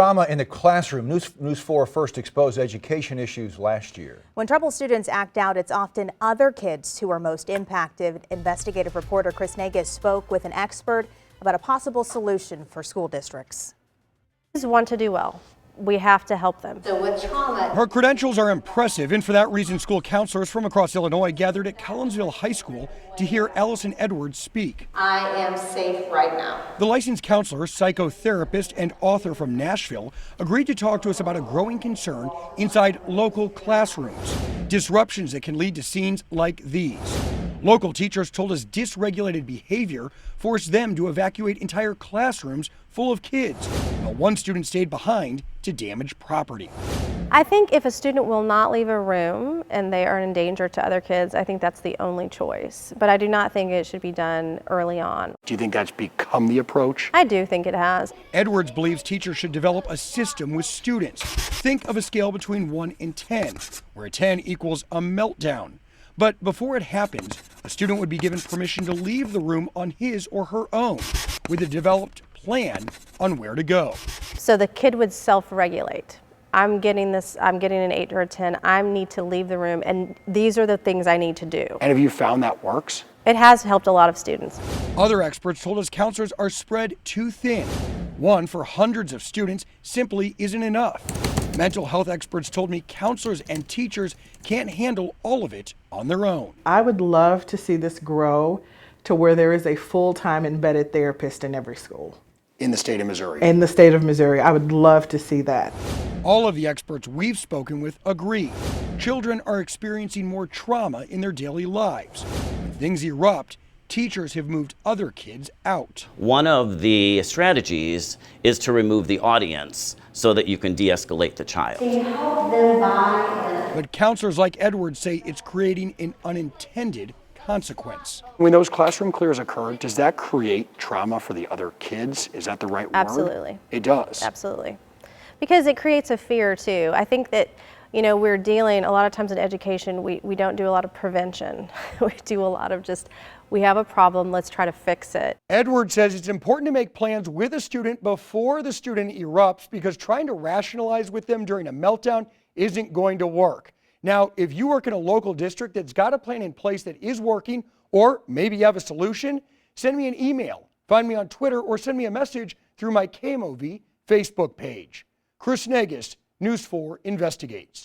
Drama in the classroom. News 4 first exposed education issues last year. When troubled students act out, it's often other kids who are most impacted. Investigative reporter Chris Negus spoke with an expert about a possible solution for school districts. Kids want to do well. We have to help them. So with trauma, her credentials are impressive, and for that reason, school counselors from across Illinois gathered at Collinsville High School to hear Allison Edwards speak. I am safe right now. The licensed counselor, psychotherapist, and author from Nashville agreed to talk to us about a growing concern inside local classrooms, disruptions that can lead to scenes like these. Local teachers told us dysregulated behavior forced them to evacuate entire classrooms full of kids, while one student stayed behind to damage property. I think if a student will not leave a room and they are in danger to other kids, I think that's the only choice. But I do not think it should be done early on. Do you think that's become the approach? I do think it has. Edwards believes teachers should develop a system with students. Think of a scale between 1 and 10, where a 10 equals a meltdown. But before it happens, a student would be given permission to leave the room on his or her own, with a developed plan on where to go. So the kid would self-regulate. I'm getting an 8 or a 10. I need to leave the room, and these are the things I need to do. And have you found that works? It has helped a lot of students. Other experts told us counselors are spread too thin. One for hundreds of students simply isn't enough. Mental health experts told me counselors and teachers can't handle all of it on their own. I would love to see this grow to where there is a full-time embedded therapist in every school. In the state of Missouri. In the state of Missouri. I would love to see that. All of the experts we've spoken with agree. Children are experiencing more trauma in their daily lives. When things erupt, teachers have moved other kids out. One of the strategies is to remove the audience so that you can de-escalate the child. Can you help them buy? But counselors like Edwards say it's creating an unintended consequence. When those classroom clears occur, does that create trauma for the other kids? Is that the right word? Absolutely. It does? Absolutely. Because it creates a fear too. I think that, we're dealing, a lot of times in education, we don't do a lot of prevention. We do a lot of we have a problem, let's try to fix it. Edwards says it's important to make plans with a student before the student erupts, because trying to rationalize with them during a meltdown isn't going to work. Now, if you work in a local district that's got a plan in place that is working, or maybe you have a solution, send me an email, find me on Twitter, or send me a message through my KMOV Facebook page. Chris Negus, News 4 Investigates.